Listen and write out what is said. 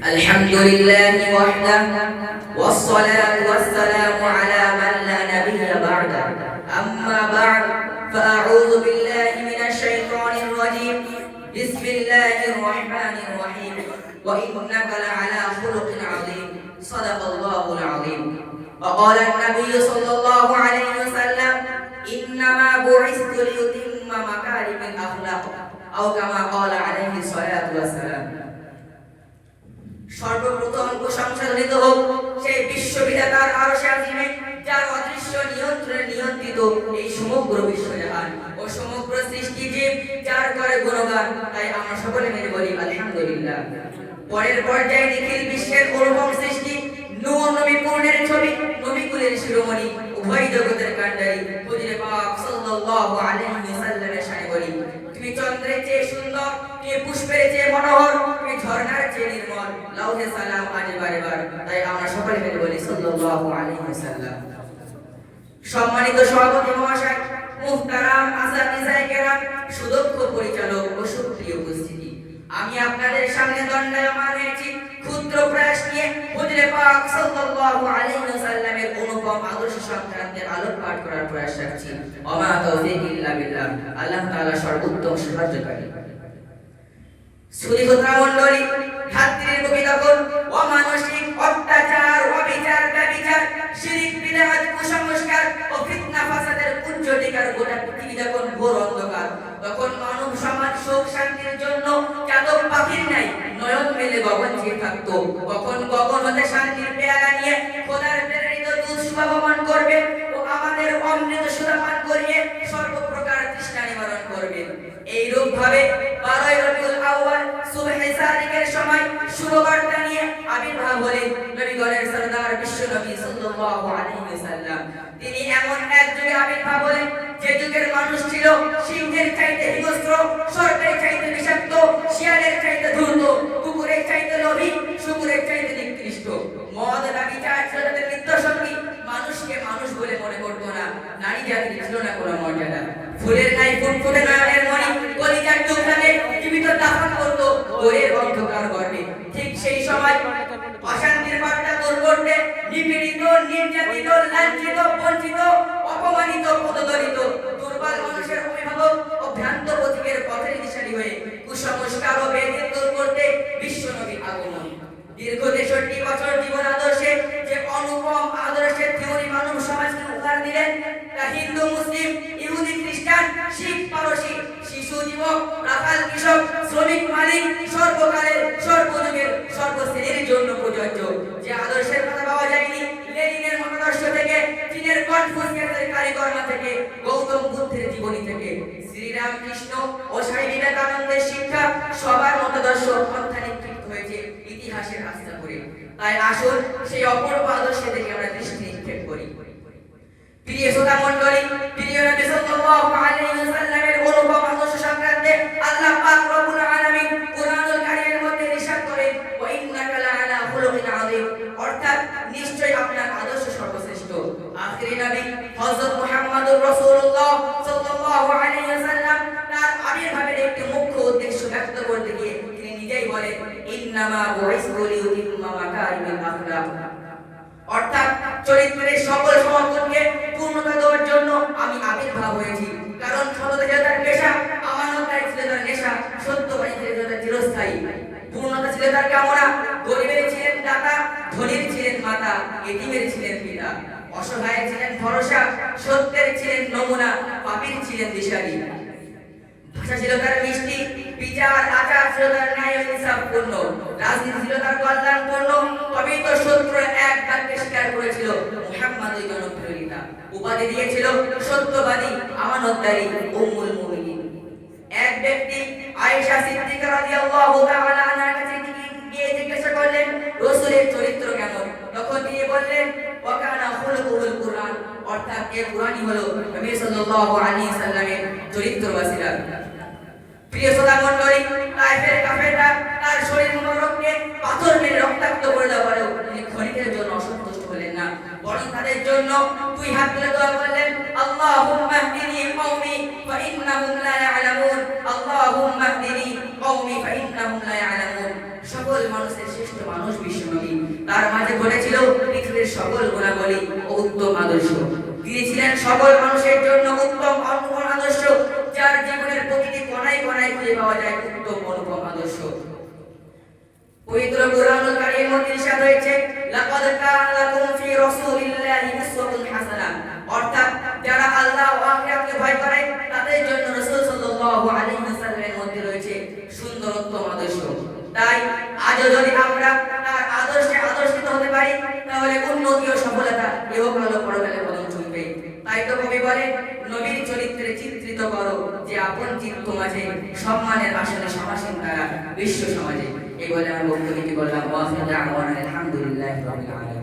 الحمد لله وحده والصلاة والسلام على من لا نبي بعده أما بعد فأعوذ بالله من الشيطان الرجيم بسم الله الرحمن الرحيم وإنك لعلى خلق عظيم صدق الله العظيم وقال النبي صلى الله عليه وسلم إنما بعثت لأتم مكارم الأخلاق أو كما قال عليه الصلاة والسلام সর্বপ্রথম প্রশংসা ধরিত হোক সেই বিশ্ববিধাতার আরশে আজিমে যার অদৃশ্য নিয়ন্ত্রণে নিয়ন্ত্রিত এই সমগ্র বিশ্বজাহান ও সমগ্র সৃষ্টি জীব যার করে গুণগান। তাই আমরা সকলে মিলে বলি আলহামদুলিল্লাহ। পরের পর্যায়ে নিখিল বিশ্বের অনুপম সৃষ্টি নূহ নবী পূর্ণের ছবি নবীকুলের শিরোমণি উভয় জগতের কাণ্ডারি হুজুরে পাক সাল্লাল্লাহু আলাইহি ওয়াসাল্লামের শানে বলি, তুমি চন্দ্রের চেয়ে সুন্দর, তুমি পুষ্পের চেয়ে মনোহর, তুমি ঝর্ণার চেয়ে নির্মল, লাউহে সালাম আজ বারেবার। তাই আমরা সকলে মিলে বলি সাল্লাল্লাহু আলাইহি ওয়াসাল্লাম। সম্মানিত সভাপতি মহাশয়, মুহতারাম আসাতিজায়ে কেরাম, সুদক্ষ পরিচালক ও সুপ্রিয় উপস্থিতি, আমি আপনাদের সামনে দণ্ডায়মান হয়েছি ক্ষুদ্র প্রয়াস নিয়ে হুজুরে পাক সাল্লাল্লাহু আলাইহি ওয়াসাল্লামের অনুপম আদর্শ সংক্রান্তে আলোকপাত করার প্রয়াস রাখছি। ওমা তাওফীক ইল্লা বিল্লাহ, আল্লাহ তাআলা সর্বোত্তম সাহায্যকারী। সুদীঘোত্রা মণ্ডলী, ধাত্রীর কবিতাকুল, অমানসিক অত্যাচার, অবিচার, ব্যভিচার, শিরক, বিদআত, কুসংস্কার ও ফিতনা ফাসাদের উজ্জ্বলিকার গোটা পৃথিবী যখন ঘোর অন্ধকার, তখন মানব সমাজ সুখ শান্তির জন্য চাতক পাখির ন্যায় নয়ন মেলে গগন চেয়ে থাকতো। কখন গগন হতে শান্তির পেয়ালা নিয়ে খোদার প্রেরিত দূত শুভাগমন করবে ও আমাদের অমৃত সুধা পান করিয়ে সর্বপ্রকার তৃষ্ণা নিবারণ করবে। এইরূপ ভাবে 12 রবিউল আউয়াল সুবহে সাদিকের সময় শুভবার্তা নিয়ে আবির্ভাব হলেন নবীগণের সরদার বিশ্ব নবী সাল্লাল্লাহু আলাইহি ওয়াসাল্লাম। তিনি এমন এক যুগে আবির্ভাব হলেন যে যুগের মানুষ ছিল সিংহের চাইতে হিংস্র, সর্পের চাইতে বিষাক্ত, শিয়ালের চাইতে ধূর্ত, কুকুরের চাইতে লোভী, শুকুরের চাইতে নিকৃষ্ট। মদ ব্যভিচার ছিল তাদের নিত্য সঙ্গী, মানুষকে মানুষ বলে মনে করত না, নারী জাতির ছিল না কোনো মর্যাদা। ফুলের নাই ফুটফুটে নয়নের মণি কলিজার টুকরাকে জীবিত দাফন করত ঘোরের অন্ধকার গর্ভে। ঠিক সেই সময় অশান্তির বার্তা দূর করতে নিপীড়িত, নির্যাতিত, লাঞ্ছিত, বঞ্চিত, অপমানিত, পদদলিত, দুর্বল মানুষের অভিভাবক ও ভ্রান্ত পথিকের পথের দিশারি হয়ে কুসংস্কার ও বেদ দূর করতে বিশ্ব নবীর আগমন। দীর্ঘ 63 বছর জীবন আদর্শে যে অনুপম আদর্শের থিওরি মানব সমাজকে উপহার দিলেন, তা হিন্দু, মুসলিম, ইহুদি, খ্রিস্টান, শিখ, পারসি, শিশু, যুবক, রাখাল, কৃষক, শ্রমিক, মালিক, সর্বকালের, সর্বযুগের, সর্বশ্রেণীর জন্য প্রযোজ্য। যে আদর্শের কথা পাওয়া যায়নি লেনিনের মতাদর্শ থেকে, চীনের কনফুসিয়াসের কারিকর্মা থেকে, গৌতম বুদ্ধের জীবনী থেকে, শ্রীরামকৃষ্ণ ও স্বামী বিবেকানন্দের শিক্ষা সবার মতাদর্শ পন্থা নিক্ষিপ্ত হয়েছে ইতিহাসের আস্থা করে। তাই আসুন সেই অপূর্ব আদর্শে থেকে আমরা দৃষ্টি নিক্ষেপ করি। প্রিয় শ্রোতা মণ্ডলী, প্রিয় নবী সাল্লাল্লাহু আলাইহি ওয়াসাল্লামের অনুপম আদর্শ সংক্রান্তে আল্লাহ পাক রব্বুল আলামিন কুরআনুল কারীমের মধ্যে ইরশাদ করেন, ওয়া ইন্নাকা লাআলা খুলুকিন আযীম, অর্থাৎ নিশ্চয়ই আপনার আদর্শ সর্বশ্রেষ্ঠ। আখিরি নবী হযরত মুহাম্মদুর রাসূলুল্লাহ সাল্লাল্লাহু আলাইহি ওয়াসাল্লাম তার আবির্ভাবের একটি মুখ্য উদ্দেশ্য ব্যক্ত করতে গিয়ে তিনি নিজেই বলেন, ইন্নামা বুইসতু লিউতিম্মা মাকারিমিল আখলাক, অর্থাৎ চরিত্রের সকল সমাপনকে পূর্ণতা দেওয়ার জন্য আমি আবির্ভাব হয়েছি। কারণ সততা ছিল তার পেশা, আমানতদারি ছিল তার নেশা, সত্যবাদী ছিল তার চিরস্থায়ী, পূর্ণতা ছিল তার কামনা, গরিবের ছিলেন দাতা, ধনীর ছিলেন মাতা, এতিমের ছিলেন পিতা, অসহায়ের ছিলেন ভরসা, সত্যের ছিলেন নমুনা, পাপীর ছিলেন দিশারি। ভাষা ছিল তার মিষ্টি, বিচার আচার ছিল তার ন্যায় ইনসাফপূর্ণ, রাজনীতি ছিল তার কল্যাণপূর্ণ। তবেই তো শত্রু এক বাক্যে স্বীকার করেছিল মুহাম্মাদই জনপ্রিয়তা, উপাধি দিয়েছিল সত্যবাদী, আমানতদারি, উম্মুল মুমিনিন। এক ব্যক্তি আয়েশা সিদ্দিকা রাদিয়াল্লাহু তাআলা আনহার কাছে গিয়ে জিজ্ঞাসা করলেন, রাসূলের চরিত্র কেমন? তখন তিনি বললেন, ওয়া কানা খুলুকুল কুরআন, অর্থাৎ এই কুরআনই হলো নবী সাল্লাল্লাহু আলাইহি সাল্লামের চরিত্র ওয়াসিলা। প্রিয় শ্রোতা মণ্ডলী, তায়েফের কাফেররা তার শরীর মুবারককে পাথর মেরে রক্তাক্ত করে দেওয়ার পরেও তিনি ক্ষণিকের জন্য অসন্তুষ্ট হলেন না, বরং তাদের জন্য দুই হাত তুলে দোয়া করলেন, আল্লাহুম্মা হদিনি কওমি ফা ইন্নাহুম লা ইয়ালামুন, আল্লাহুম্মা হদিনি কওমি ফা ইন্নাহুম লা ইয়ালামুন। সকল মানুষের শ্রেষ্ঠ মানুষ বিশ্বনবী। তার মাঝে ঘটেছিল পৃথিবীর সকল গুণাবলী ও উত্তম আদর্শ। তিনি ছিলেন সকল মানুষের জন্য উত্তম অনুপম আদর্শ, যার জীবনের প্রতিটি কোণায় কোণায় খুঁজে পাওয়া যায় উত্তম অনুপম আদর্শ। পবিত্র কোরআনুল কারীমের মধ্যে ইরশাদ হয়েছে, লাকাদ কানা লাকুম ফি রাসূলিল্লাহি উসওয়াতুন হাসানাহ, অর্থাৎ যারা আল্লাহ ও আখিরাতকে ভয় করে তাদের জন্য রাসূল সাল্লাল্লাহু আলাইহি ওয়াসাল্লামের মধ্যে রয়েছে সুন্দর উত্তম আদর্শ। তাই আজও যদি আমরা তার আদর্শে আদর্শিত হতে পারি, তাহলে উন্নতি ও সফলতা ইহকাল ও পরকালে কদম চুমবে। তাই তো কবি বলে, নবীর চরিত্রে চিত্রিত করো যে আপন চিত্ত মাঝে, সম্মানের আসনে সমাসীন তারা বিশ্ব সমাজে। এই বলে আমার বক্তব্যটি বললাম। ওয়া আলহামদুলিল্লাহি রাব্বিল আলামিন।